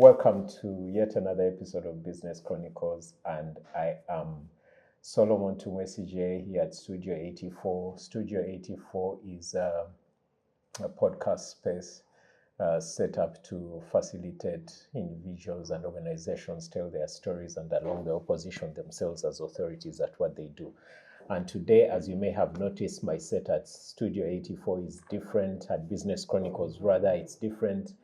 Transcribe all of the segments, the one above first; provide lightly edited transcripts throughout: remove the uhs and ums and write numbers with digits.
Welcome to yet another episode of Business Chronicles, and I am Solomon Tumwesigye here at Studio 84. Studio 84 is a podcast space set up to facilitate individuals and organizations tell their stories and along the opposition themselves as authorities at what they do. And today, as you may have noticed, my set at Studio 84 is different. At Business Chronicles, rather, it's different.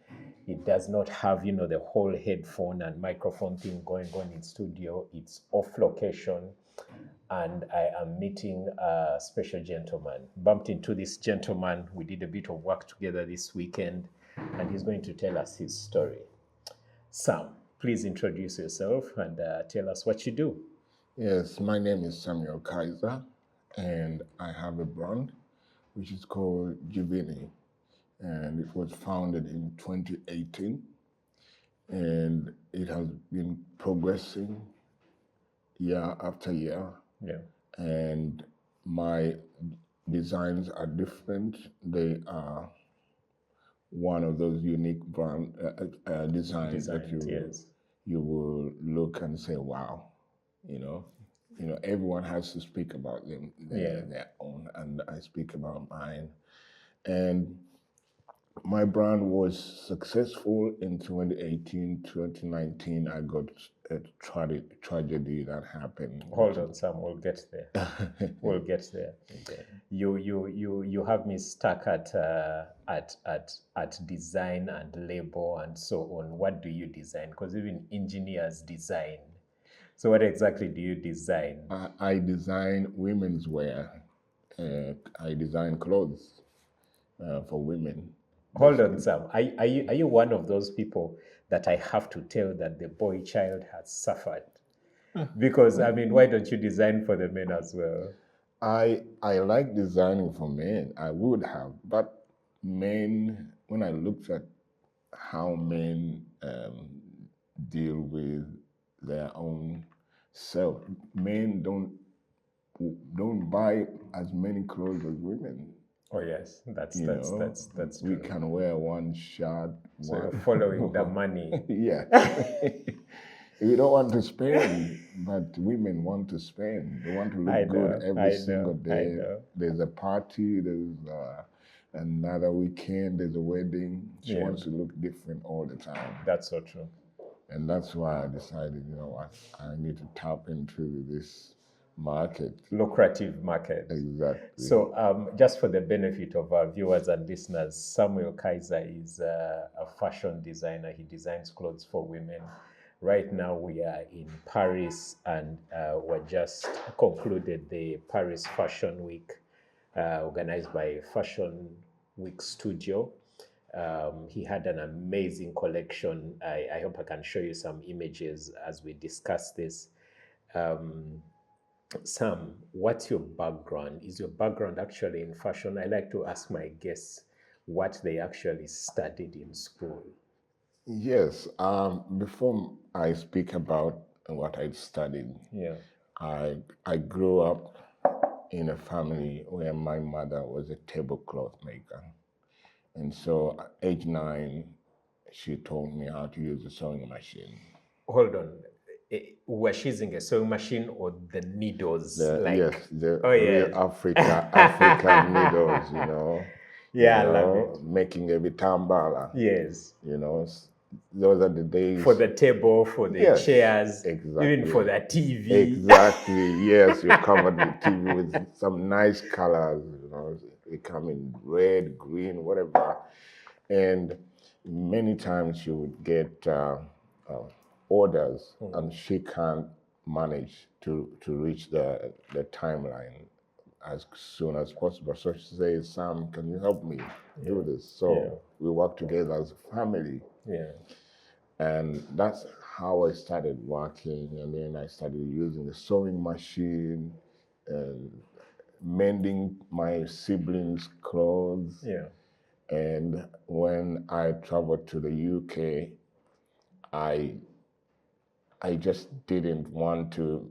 It does not have, the whole headphone and microphone thing going on in studio. It's off location. And I am meeting a special gentleman. Bumped into this gentleman. We did a bit of work together this weekend, and he's going to tell us his story. Sam, please introduce yourself and tell us what you do. Yes, my name is Samuel Kaiser, and I have a brand which is called Gveny, and it was founded in 2018, and it has been progressing year after year. Yeah. And my designs are different. They are one of those unique brand designs that you will look and say, wow. Everyone has to speak about their own, and I speak about mine. And my brand was successful in 2018, 2019. I got a tragedy that happened. Hold on, Sam. We'll get there. We'll get there. Okay. You have me stuck at design and label and so on. What do you design? Because even engineers design. So what exactly do you design? I design women's wear. I design clothes for women. Hold on, Sam. Are you one of those people that I have to tell that the boy child has suffered? Because, why don't you design for the men as well? I like designing for men. I would have. But men, when I looked at how men deal with their own self, men don't buy as many clothes as women. Oh yes, that's we can wear one shirt. So you're following the money. Yeah. We don't want to spend, but women want to spend. They want to look good every single day. There's a party, there's another weekend, there's a wedding. She wants to look different all the time. That's so true. And that's why I decided, I need to tap into this market. Lucrative market. Exactly. So just for the benefit of our viewers and listeners, Samuel Kaiser is a fashion designer. He designs clothes for women. Right now we are in Paris, and we just concluded the Paris Fashion Week organized by Fashion Week Studio. He had an amazing collection. I hope I can show you some images as we discuss this. Sam, what's your background? Is your background actually in fashion? I like to ask my guests what they actually studied in school. Yes. Before I speak about what I studied, I grew up in a family where my mother was a tablecloth maker. And so at age 9, she taught me how to use a sewing machine. Hold on. Was she using a sewing machine or the needles? Yes, real African needles, Yeah, I love it. Making a vitambala. Yes. Those are the days. For the table, for the chairs, exactly. Even for the TV. Exactly, yes. You covered the TV with some nice colors, They come in red, green, whatever. And many times you would get orders, and she can't manage to reach the timeline as soon as possible. So she says, Sam, can you help me do this? So we work together as a family. Yeah. And that's how I started working. And then I started using the sewing machine and mending my siblings' clothes. Yeah. And when I traveled to the UK, I just didn't want to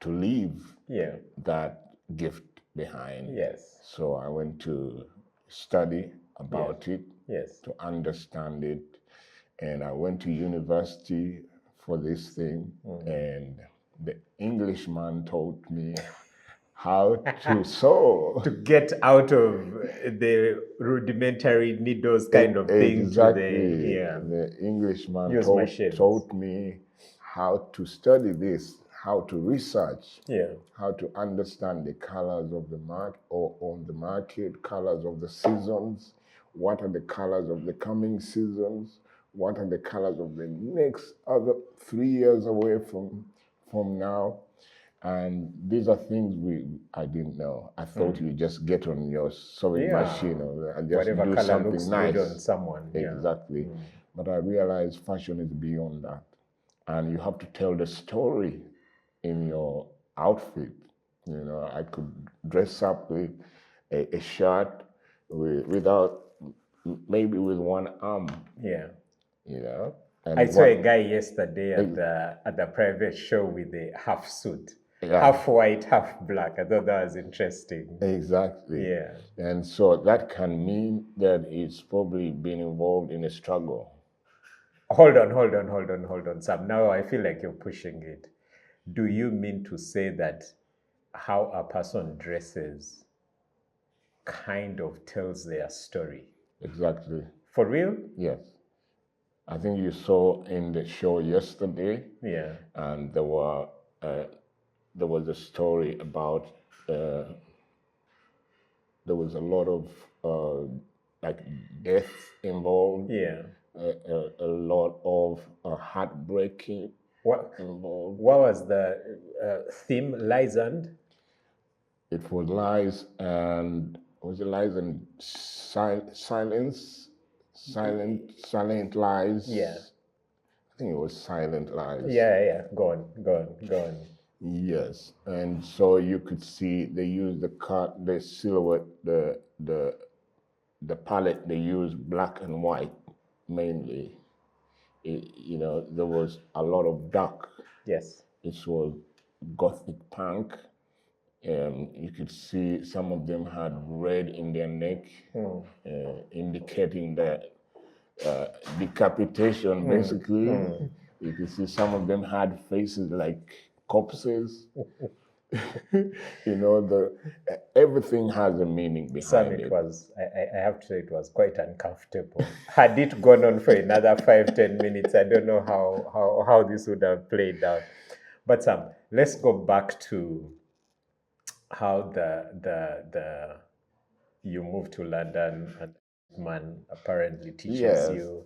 leave that gift behind. Yes. So I went to study about it, Yes. to understand it. And I went to university for this thing, and the Englishman taught me how to sew. To get out of the rudimentary needles kind of thing to Exactly. The Englishman use machines. taught me how to study this, how to research, how to understand the colors of the market or on the market, colors of the seasons, what are the colors of the coming seasons, what are the colors of the next other 3 years away from now. And these are things I didn't know. I thought you just get on your sewing machine and just whatever do color something looks nice. good on someone. Exactly. But I realized fashion is beyond that. And you have to tell the story in your outfit. You know, I could dress up with a shirt without, maybe with one arm. Yeah. You know? And I saw a guy yesterday at the private show with a half suit. Half white, half black. I thought that was interesting. Exactly. Yeah. And so that can mean that he's probably been involved in a struggle. Hold on, Sam. Now I feel like you're pushing it. Do you mean to say that how a person dresses kind of tells their story? Exactly. For real? Yes. I think you saw in the show yesterday. Yeah. And there was a story about there was a lot of like death involved. Yeah. A lot of heartbreaking involved. What was the theme? Lies and? It was lies and silence, silent lies. Yeah. I think it was silent lies. Yeah. Go on. Yes, and so you could see they used the silhouette, the palette. They used black and white mainly. There was a lot of dark. Yes. It was gothic punk. You could see some of them had red in their neck, indicating that decapitation, basically. You could see some of them had faces like corpses. Everything has a meaning behind it. I have to say, it was quite uncomfortable. Had it gone on for another 5-10 minutes, I don't know how this would have played out. But Sam, let's go back to how the you moved to London and man apparently teaches you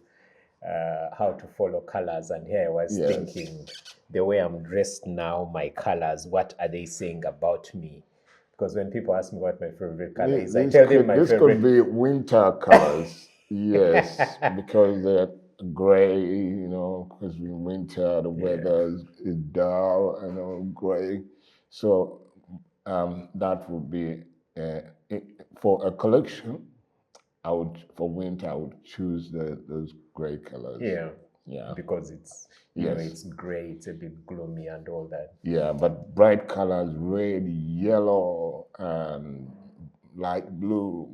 how to follow colors. And here I was thinking, the way I'm dressed now, my colors, what are they saying about me? Because when people ask me what my favorite color is, I tell them my favorite. This could be winter colors, yes, because they're gray, because in winter the weather is dull and gray. So that would be, for a collection, for winter, I would choose those gray colors. Yeah. Because it's it's gray, it's a bit gloomy and all that. Yeah, but bright colors, red, yellow, and light blue,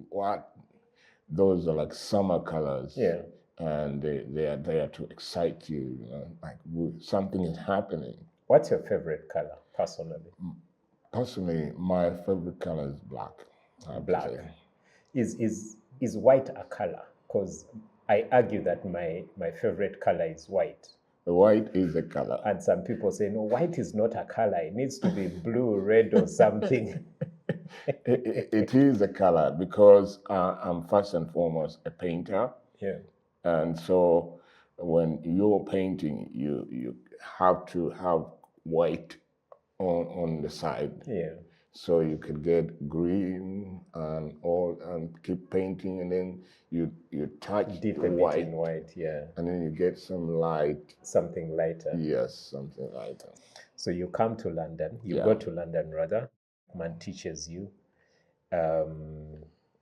those are like summer colors. Yeah. And they are there to excite you, like something is happening. What's your favorite color, personally? Personally, my favorite color is black. Black. Is white a color? Because I argue that my favorite color is white. White is a color. And some people say, no, white is not a color. It needs to be blue, red, or something. It is a color because I'm first and foremost a painter. Yeah. And so when you're painting, you have to have white on the side. Yeah. So you could get green and keep painting, and then you touch deep white in white, yeah. And then you get some light. Something lighter. Yes, something lighter. So you come to London, you go to London rather, man teaches you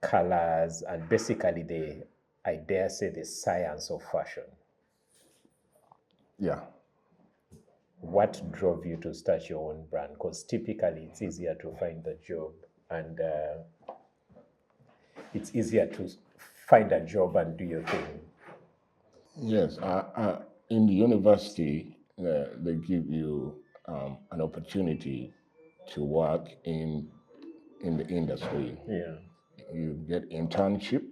colors and basically I dare say the science of fashion. Yeah. What drove you to start your own brand? Because typically it's easier to find a job and it's easier to find a job and do your thing. Yes, in the university, they give you an opportunity to work in the industry. Yeah. You get internships.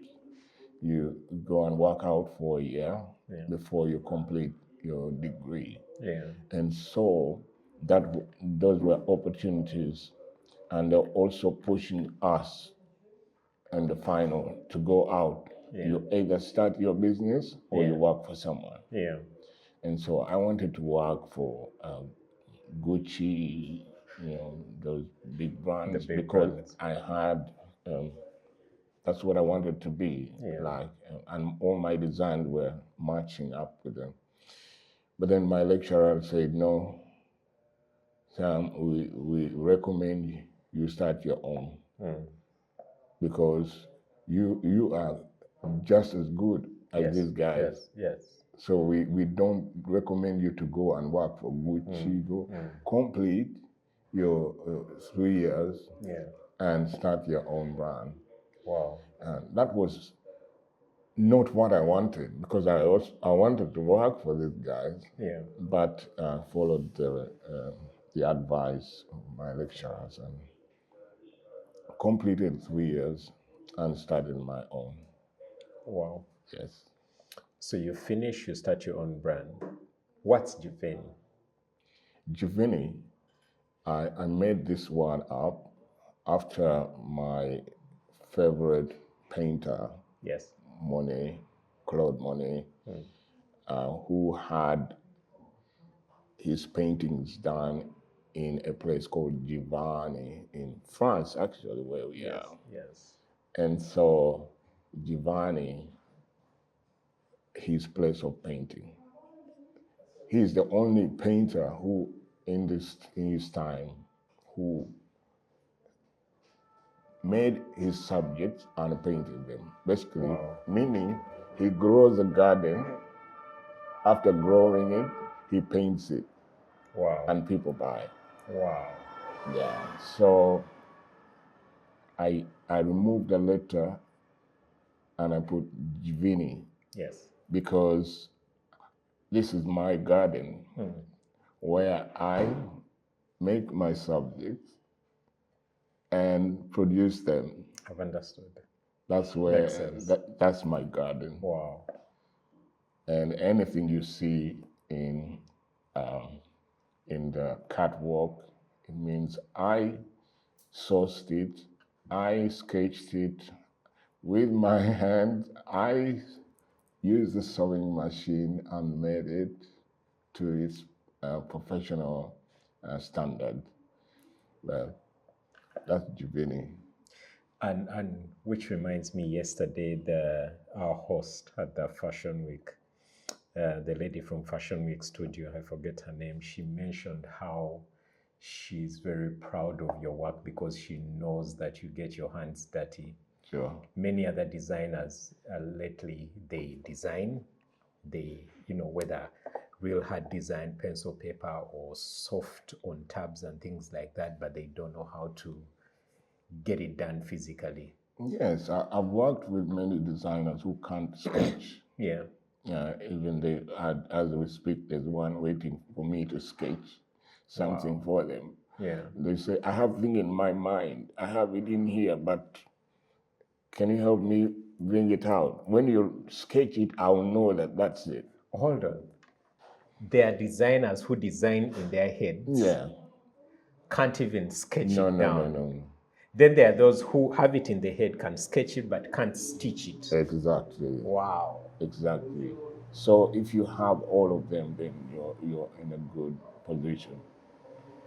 You go and work out for a year Yeah. before you complete your degree. Yeah. And so those were opportunities, and they're also pushing us in the final to go out. Yeah. You either start your business or you Yeah. work for someone. Yeah. And so I wanted to work for Gucci, those big brands, big because brands. I had, that's what I wanted to be Yeah. like, and all my designs were matching up with them. But then my lecturer said, no, Sam, we recommend you start your own because you are just as good as Yes. these guys. Yes. Yes. So we don't recommend you to go and work for Gucci. Go complete your 3 years Yeah. and start your own brand. Wow. And that was not what I wanted, because I wanted to work for these guys, Yeah. but followed the advice of my lecturers and completed 3 years and started my own. Wow. Yes. So you finish, you start your own brand. What's Gveny? Gveny, I made this one up after my favorite painter, Yes. Claude Monet, who had his paintings done in a place called Gveny in France, actually, where we are. Yes. And so Gveny, his place of painting. He's the only painter who, in his time, who made his subjects and painted them. Basically, meaning he grows a garden. After growing it, he paints it. Wow. And people buy. Wow. Yeah. So I removed the letter and I put Gveny. Yes. Because this is my garden where I make my subjects and produce them. I've understood. That's where Makes sense. that's my garden. Wow. And anything you see in the catwalk, it means I sourced it, I sketched it with my hand, I used the sewing machine and made it to its professional standard. Well, that's Gveny. And which reminds me, yesterday our host at the Fashion Week, the lady from Fashion Week Studio, I forget her name, she mentioned how she's very proud of your work because she knows that you get your hands dirty. Sure. Many other designers lately, they design, whether real hard design, pencil, paper, or soft on tabs and things like that, but they don't know how to get it done physically. Yes, I've worked with many designers who can't sketch. Yeah. Even as we speak, there's one waiting for me to sketch something for them. Yeah. They say, I have thing in my mind. I have it in here, but can you help me bring it out? When you sketch it, I'll know that that's it. Hold on. There are designers who design in their heads. Yeah. Can't even sketch it down. No. Then there are those who have it in their head, can sketch it, but can't stitch it. Exactly. Wow. Exactly. So if you have all of them, then you're in a good position.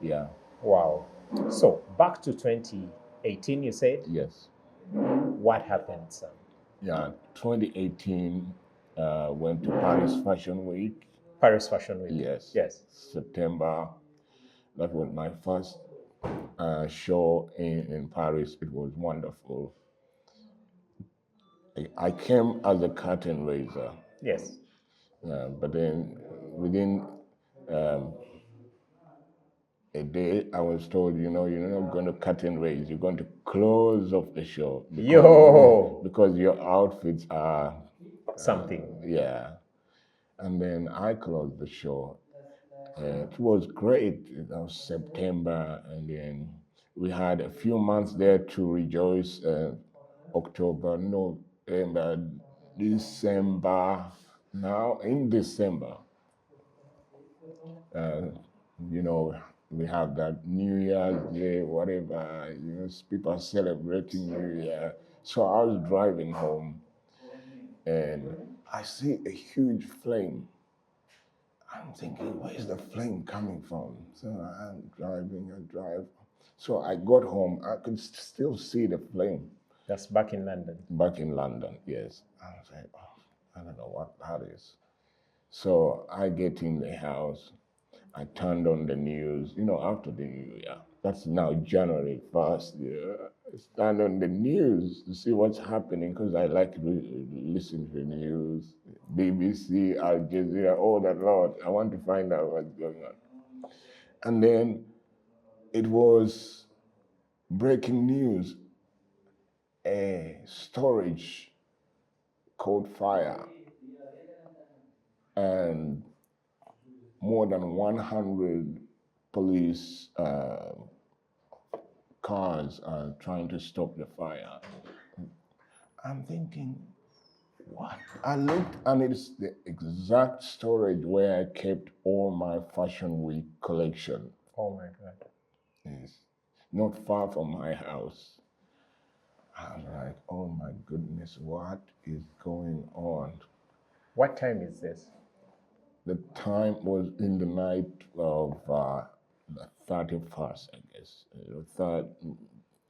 Yeah. Wow. So back to 2018, you said? Yes. What happened, Sam? Yeah, 2018, went to Paris Fashion Week. Paris Fashion Week. Yes. Yes. September. That was my first show in Paris. It was wonderful. I came as a curtain raiser. Yes. But then within a day I was told, you're not going to cut and raise, you're going to close off the show because your outfits are something. yeah. And then I closed the show. It was great. It was September, and then we had a few months there to rejoice. October, November, December. Now in December, uh, you know, we have that New Year's Day, whatever. People are celebrating New Year. So I was driving home, and I see a huge flame. I'm thinking, where is the flame coming from? So I'm driving, I drive. So I got home, I could still see the flame. That's back in London. Back in London, yes. I was like, oh, I don't know what that is. So I get in the house, I turned on the news, after the New Year. That's now January 1st. Yeah. I stand on the news to see what's happening because I like to listen to the news, BBC, Al Jazeera, all that lot. I want to find out what's going on. And then it was breaking news. A storage caught fire and more than 100 police cars are trying to stop the fire. I'm thinking, what? I looked and it's the exact storage where I kept all my Fashion Week collection. Oh my God. Yes. Not far from my house. I was like, oh my goodness, what is going on? What time is this? The time was in the night of the 31st, I guess.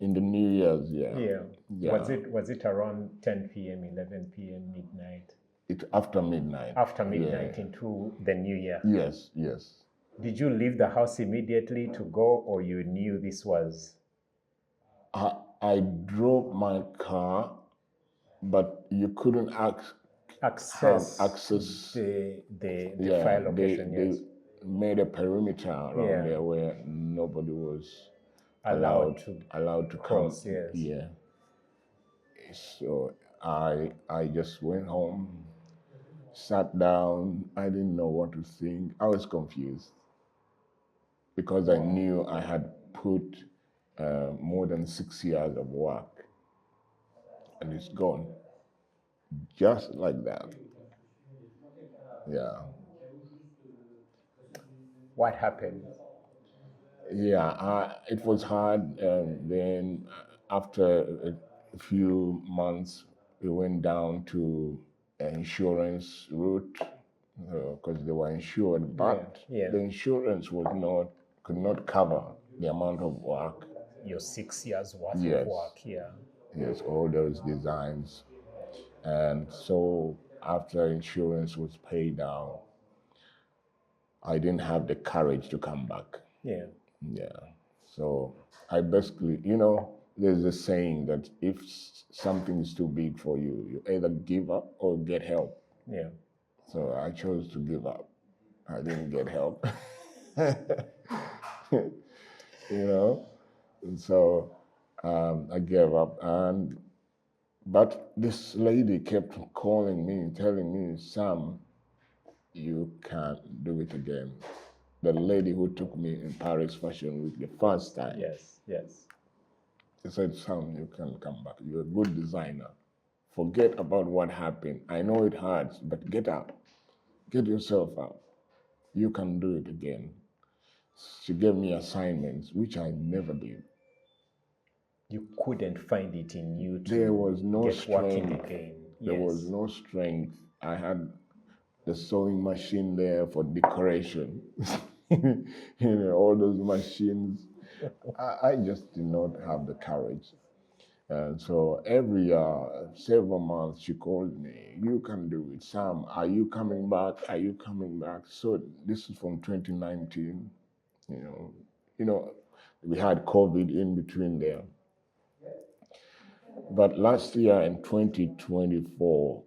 In the New Year's, Yeah. Was it around 10 p.m., 11 p.m., midnight? After midnight. After midnight into the New Year. Yes. Did you leave the house immediately to go, or you knew this was? I drove my car, but you couldn't access the fire location. They made a perimeter around there where nobody was allowed to cross, come. yes. Yeah. So I just went home, sat down. I didn't know what to think. I was confused because I knew I had put more than 6 years of work, and it's gone just like that. Yeah. What happened? Yeah, it was hard. Then after a few months, we went down to insurance route because they were insured, but the insurance could not cover the amount of work. Your 6 years worth of work, Yes, all those designs. And so after insurance was paid out, I didn't have the courage to come back. Yeah. So I basically, there's a saying that if something is too big for you, you either give up or get help. Yeah. So I chose to give up. I didn't get help. And so I gave up. But this lady kept calling me, telling me, Sam, you can't do it again. The lady who took me in Paris Fashion Week the first time. Yes. She said, Sam, you can come back. You're a good designer. Forget about what happened. I know it hurts, but get up. Get yourself up. You can do it again. She gave me assignments, which I never did. You couldn't find it in you to there was no get strength. working again. There was no strength. I had the sewing machine there for decoration. All those machines. I just did not have the courage. And so every several months she called me, you can do it. Sam, are you coming back? Are you coming back? So this is from 2019. We had COVID in between there. But last year in 2024,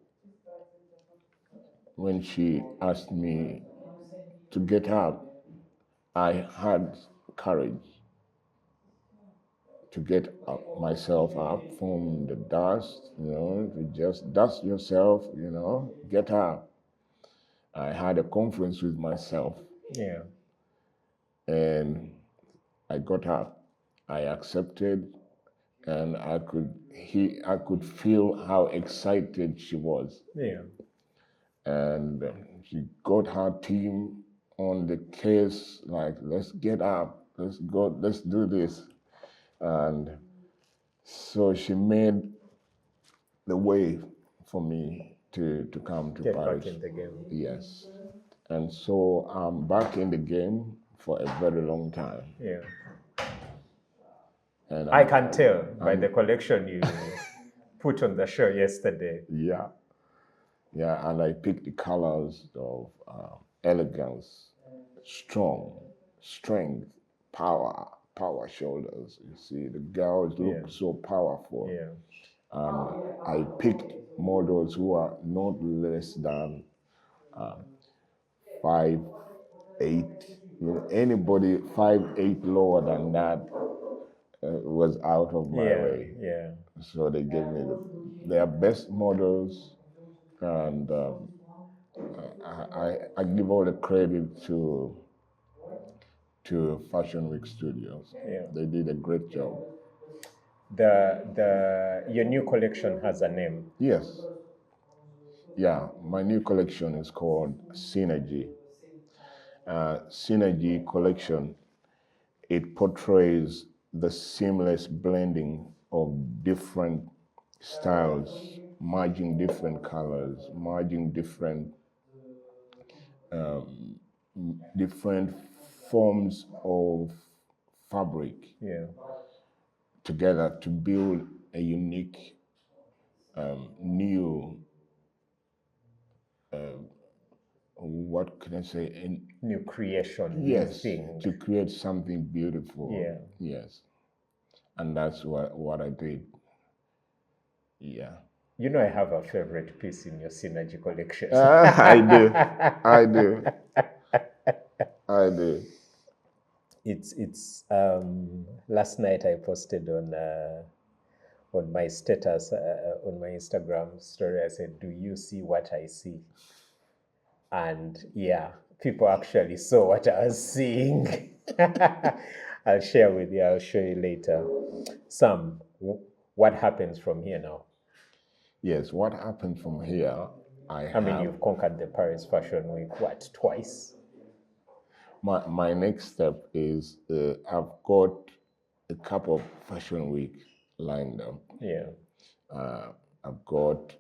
when she asked me to get up, I had courage to get myself up from the dust, to just dust yourself, get up. I had a conference with myself. Yeah. And I got up. I accepted, and I could feel how excited she was. Yeah. And she got her team on the case, like, let's get up, let's go, let's do this. And so she made the way for me to come to Get Paris. back in the game. Yes. And so I'm back in the game for a very long time. Yeah. And I can tell by the collection you put on the show yesterday. Yeah. Yeah, and I picked the colors of elegance, strong, strength, power shoulders. You see, the girls look so powerful. Yeah. I picked models who are not less than 5'8". Anybody 5'8" lower than that was out of my way. Yeah. So they gave me their best models, and I give all the credit to Fashion Week Studios. Yeah. They did a great job. Your new collection has a name. Yes. Yeah, my new collection is called Synergy. Synergy collection, it portrays the seamless blending of different styles, merging different colors, merging different forms of fabric together to build a unique, new, what can I say? New creation. Yes, new thing. to create something beautiful. Yeah. Yes, and that's what I did. Yeah. You know, I have a favorite piece in your Synergy collection. I do. I do. It's last night I posted on my status on my Instagram story. I said, "Do you see what I see?" And yeah, people actually saw what I was seeing. I'll share with you. I'll show you later. Sam, what happens from here now? Yes, what happens from here? I mean, you've conquered the Paris Fashion Week, what, twice? My next step is I've got a couple of Fashion Week lined up. Yeah. I've got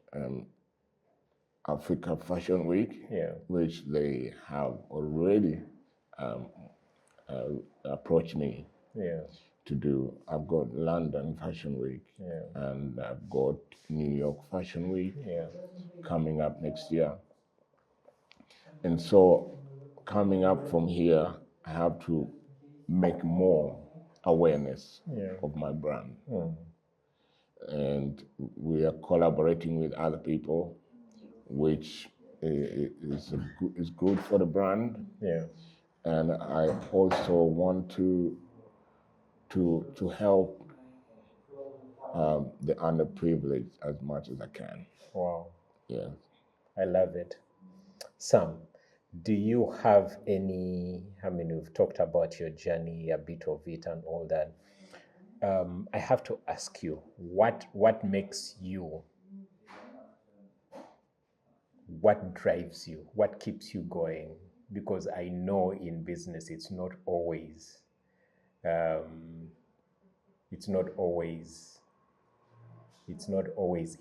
Africa Fashion Week, which they have already approached me to do. I've got London Fashion Week, and I've got New York Fashion Week coming up next year. And so coming up from here, I have to make more awareness of my brand. And we are collaborating with other people, which is good for the brand. Yeah. And I also want to help the underprivileged as much as I can. Wow. Yeah. I love it. Sam, do you have any, I mean, we've talked about your journey, a bit of it and all that. I have to ask you, what makes you, what drives you, what keeps you going? Because I know in business it's not always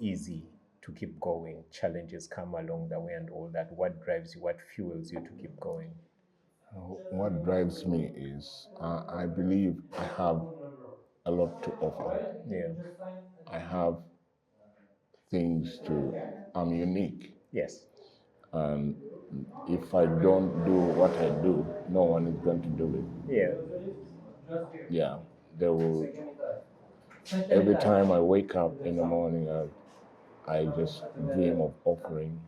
easy to keep going. Challenges come along the way and all that. What drives you? What fuels you to keep going? What drives me is I believe I have a lot to offer. Yeah. I have things I'm unique. Yes. And if I don't do what I do, no one is going to do it. Yeah. Yeah. Every time I wake up in the morning, I just dream of offering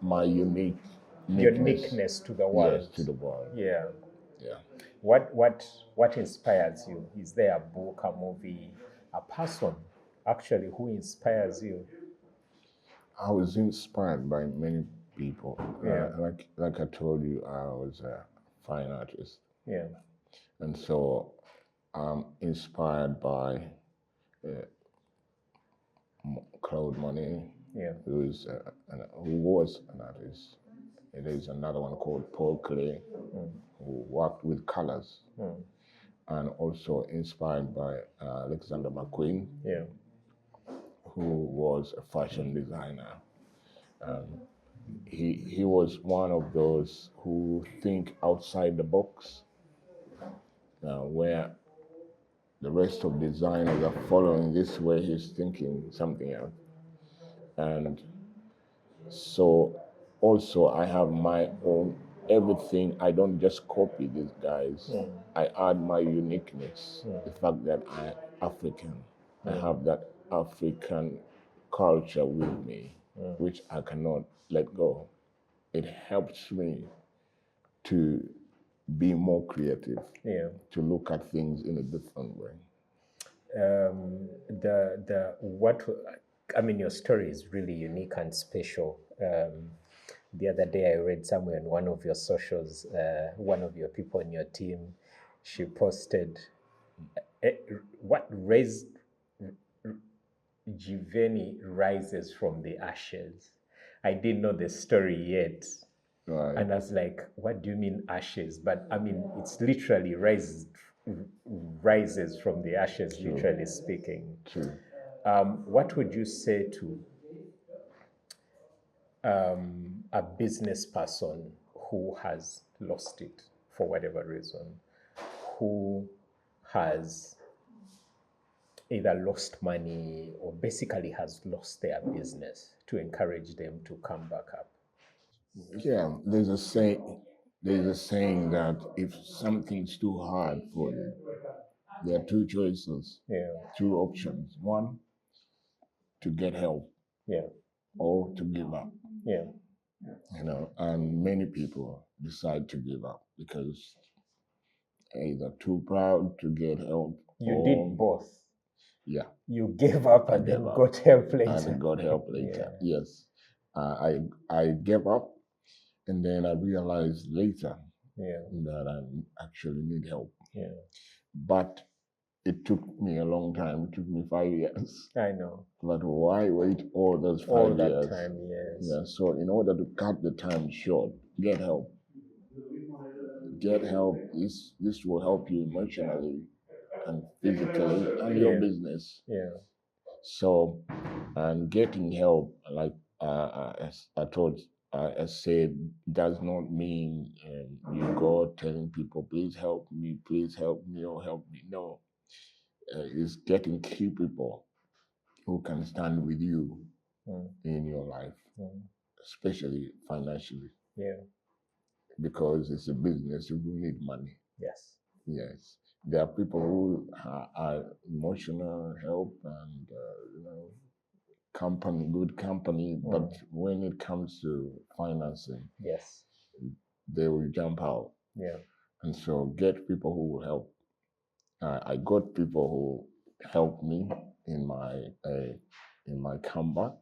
my uniqueness to the world. Yes, to the world. Yeah. Yeah. What inspires you? Is there a book, a movie, a person actually who inspires you? I was inspired by many people. Yeah. Like I told you, I was a fine artist, Yeah. and so I'm inspired by Claude Monet, Yeah. who was an artist. There's another one called Paul Klee, who worked with colors, and also inspired by Alexander McQueen, Yeah. who was a fashion designer. He was one of those who think outside the box, where the rest of designers are following this way, he's thinking something else. And so also I have my own everything. I don't just copy these guys. I add my uniqueness. The fact that I'm African. I have that African culture with me, which I cannot let go. It helps me to be more creative, Yeah. to look at things in a different way. I mean, your story is really unique and special. The other day I read somewhere on one of your socials, one of your people in your team, she posted what raised Gveny rises from the ashes. I didn't know the story yet. Right. And I was like, what do you mean ashes? But I mean, it's literally rises from the ashes, True. literally speaking. True. What would you say to a business person who has lost it for whatever reason, who has either lost money or basically has lost their business, to encourage them to come back up? Yeah, there's a saying that if something's too hard for you, there are two choices, Yeah, two options. One, to get help, yeah, or to give up. yeah, And many people decide to give up because either too proud to get help. You or, did both. Yeah. You gave up and then got help later. And got help later. Yeah. Yes. I gave up, and then I realized later that I actually need help. Yeah. But it took me a long time. It took me 5 years. I know. But why wait all those 5 All that years? time, yes. Yeah. So in order to cut the time short, get help. Get help. This will help you emotionally and physically and your business. Yeah. So, and getting help, like as I said, does not mean you go telling people, please help me, or help me. No, it's getting key people who can stand with you in your life, especially financially. Yeah. Because it's a business, you will need money. Yes. Yes. There are people who are emotional help and, good company, but when it comes to financing, yes, they will jump out. Yeah. And so get people who will help. I got people who helped me in my comeback.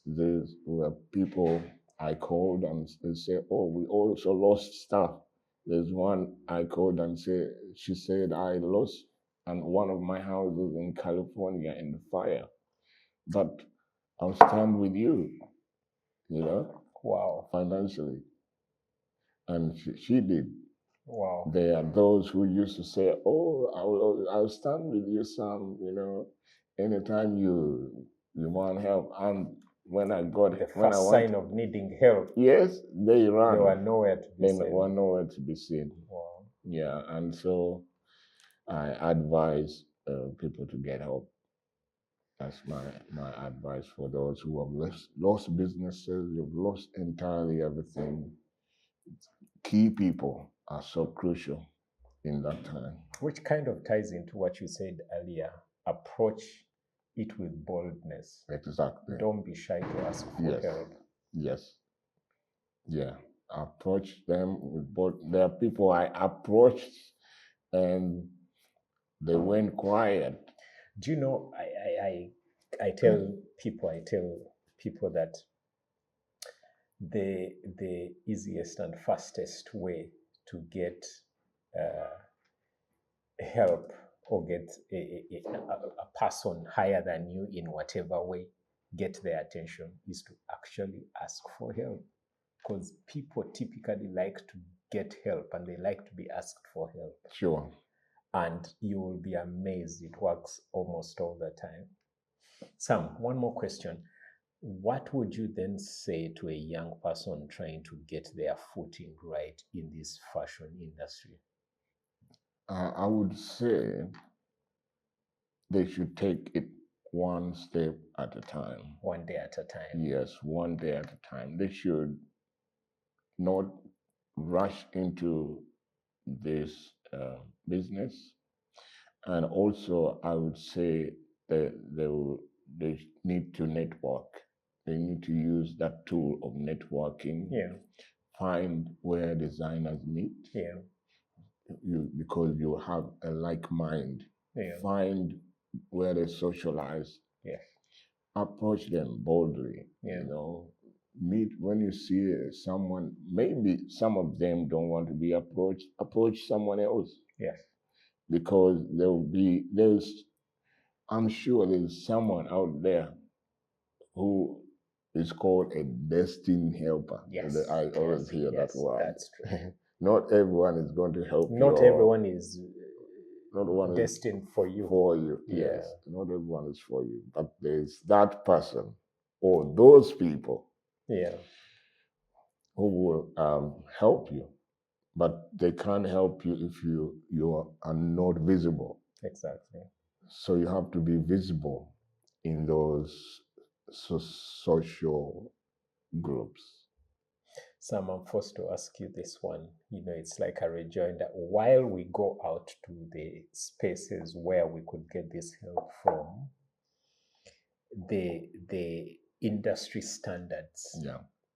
There were people I called and they said, "Oh, we also lost stuff." There's one I called and she said I lost and one of my houses in California in the fire, but I'll stand with you, Wow. financially. And she did. Wow. There are those who used to say, "Oh, I'll stand with you, Sam. Anytime you want help." And when I got The first sign of needing help, yes, they ran. they were nowhere to be They seen. were nowhere to be seen. Wow. Yeah, and so I advise people to get help. That's my advice for those who have lost businesses, you've lost entirely everything. Key people are so crucial in that time. Which kind of ties into what you said earlier. Approach it with boldness. Exactly. Don't be shy to ask for help. Yes. Yeah. approach them with both. There are people I approached and they went quiet. Do you know, I tell people that the easiest and fastest way to get help or get a person higher than you in whatever way, get their attention, is to actually ask for help. Because people typically like to get help and they like to be asked for help. Sure. And you will be amazed, it works almost all the time. Sam, one more question. What would you then say to a young person trying to get their footing right in this fashion industry? I would say they should take it one step at a time. One day at a time. Yes, one day at a time. They should not rush into this business. And also, I would say that they need to network. They need to use that tool of networking. Yeah. Find where designers meet. Yeah. Because you have a like mind. Yeah. Find where they socialize. Yeah. Approach them boldly. Yeah. Meet when you see someone. Maybe some of them don't want to be approached. Approach someone else. Yes. Because I'm sure there's someone out there who is called a destined helper. Yes. I always hear that word. That's true. Not everyone is going to help you. Not everyone is destined for you. For you, Yeah. yes. Not everyone is for you. But there's that person or those people who will help you. But they can't help you if you are not visible. Exactly. So you have to be visible in those social groups. Sam, I'm forced to ask you this one. It's like a rejoinder. While we go out to the spaces where we could get this help from, the industry standards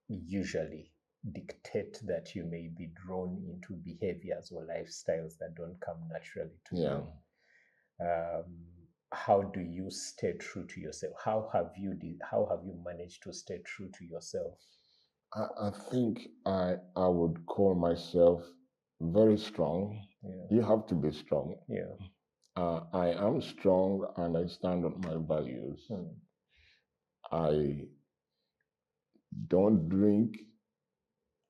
usually dictate that you may be drawn into behaviors or lifestyles that don't come naturally to you. How do you stay true to yourself? How have you managed to stay true to yourself? I think I would call myself very strong. Yeah. You have to be strong. Yeah. I am strong and I stand on my values. I don't drink.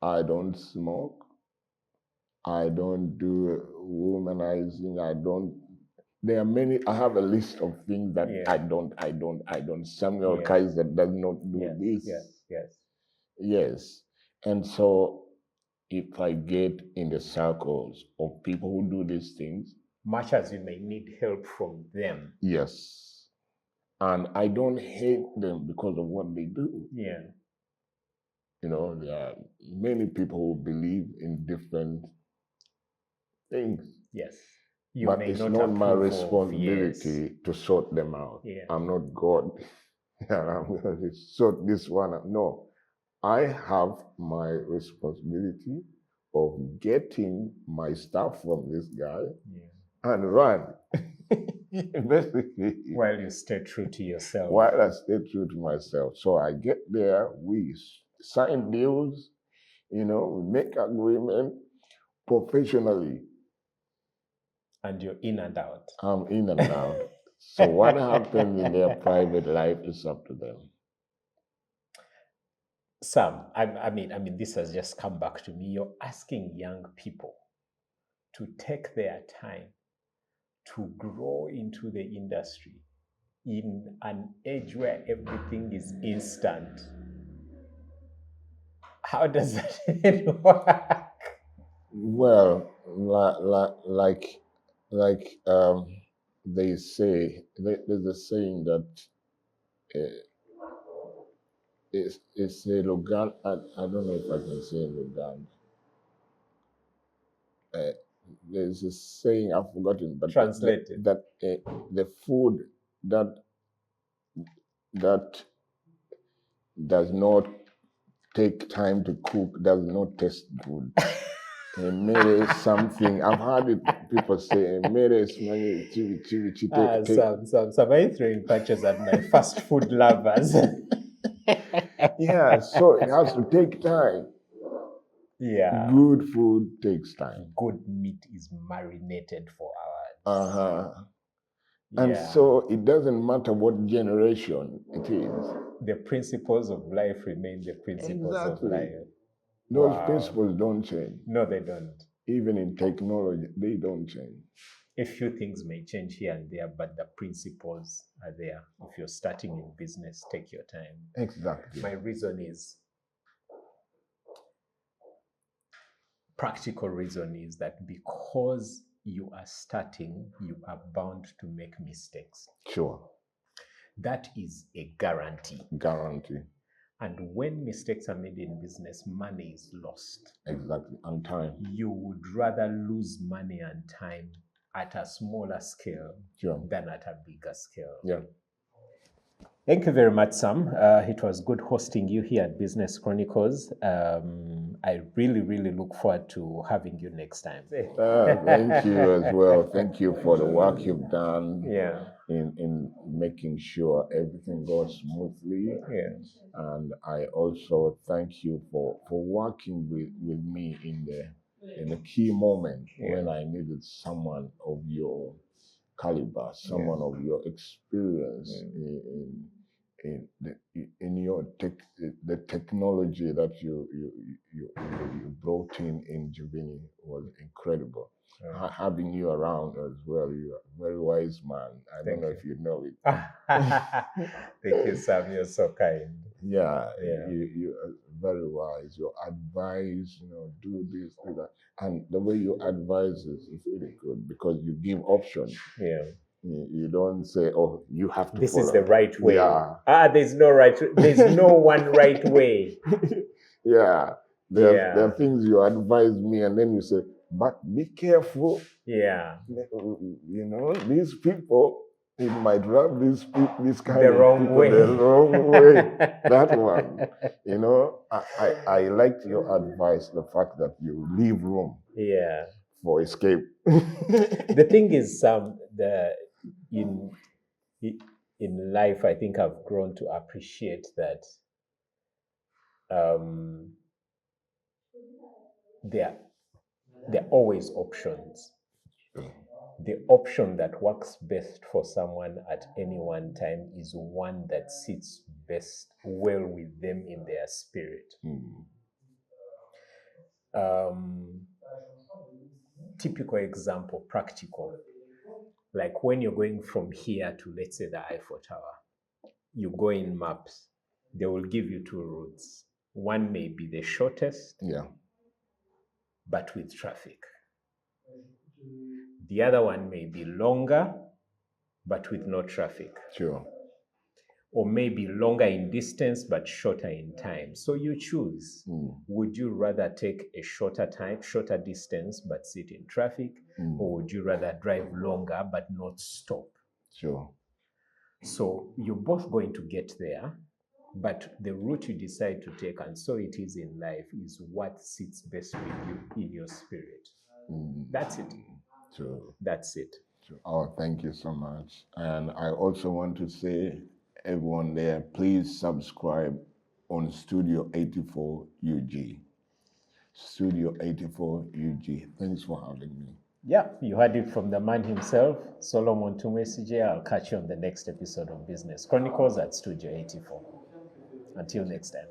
I don't smoke. I don't do womanizing. There are many. I have a list of things that I don't. Samuel Kaiser does not do this. Yes. And so if I get in the circles of people who do these things, much as you may need help from them. Yes. And I don't hate them because of what they do. Yeah. There are many people who believe in different things. Yes. But it's not my responsibility to sort them out. Yeah. I'm not God. I'm going to sort this one out. No. I have my responsibility of getting my stuff from this guy and run. Basically. While you stay true to yourself. While I stay true to myself. So I get there, we sign deals, we make agreement professionally. And you're in and out. I'm in and out. So what happens in their private life is up to them. Sam, I mean, this has just come back to me. You're asking young people to take their time to grow into the industry in an age where everything is instant. How does that work? Well, like they say, there's a saying that it's a Logan. I don't know if I can say Logan. There's a saying, I've forgotten, but translated that the food that does not take time to cook does not taste good. Emere something. I've heard it, people say emere smanyi Some are you throwing punches at my fast food lovers? Yeah, so it has to take time. Yeah. Good food takes time. Good meat is marinated for hours. Uh-huh. And Yeah. so it doesn't matter what generation it is. The principles of life remain the principles of life. Those principles don't change. No, they don't. Even in technology, they don't change. A few things may change here and there, but the principles are there. If you're starting in business, take your time. Exactly. My reason is, practical reason is that because you are starting, you are bound to make mistakes. Sure. That is a guarantee. Guarantee. And when mistakes are made in business, money is lost. Exactly. And time. You would rather lose money and time at a smaller scale than at a bigger scale. Yeah. Thank you very much, Sam. It was good hosting you here at Business Chronicles. I really, really look forward to having you next time. Thank you as well. Thank you for the work you've done in making sure everything goes smoothly. And I also thank you for working with me in the key moment when I needed someone of your caliber, someone of your experience in your the technology that you brought in Gveny was incredible. Having you around as well, you're a very wise man. I don't know if you know it. Thank you, Sam. You're so kind. Yeah. You are very wise. Your advice, do this, do that. And the way you advise is really good because you give options. Yeah. You don't say, "Oh, you have to." This follow. Is the right way. Yeah. There's no right. There's no one right way. Yeah. There are things you advise me, and then you say, "But be careful." Yeah. These people, it might rub this kind the of wrong people way. the wrong way. That one. I liked your advice, the fact that you leave room. Yeah. For escape. The thing is, in life, I think I've grown to appreciate that there are always options. The option that works best for someone at any one time is one that sits well with them in their spirit. Typical example, practical. Like when you're going from here to, let's say, the Eiffel Tower, you go in maps, they will give you two routes. One may be the shortest, but with traffic. The other one may be longer, but with no traffic. Sure. Or maybe longer in distance, but shorter in time. So you choose. Would you rather take a shorter distance, but sit in traffic? Or would you rather drive longer, but not stop? Sure. So you're both going to get there, but the route you decide to take, and so it is in life, is what sits best with you in your spirit. That's it. True. That's it. True. Oh, thank you so much. And I also want to say, everyone there, please subscribe on Studio 84 UG. Studio 84 UG. Thanks for having me. Yeah, you heard it from the man himself, Solomon Tumwesigye. I'll catch you on the next episode of Business Chronicles at Studio 84. Until next time.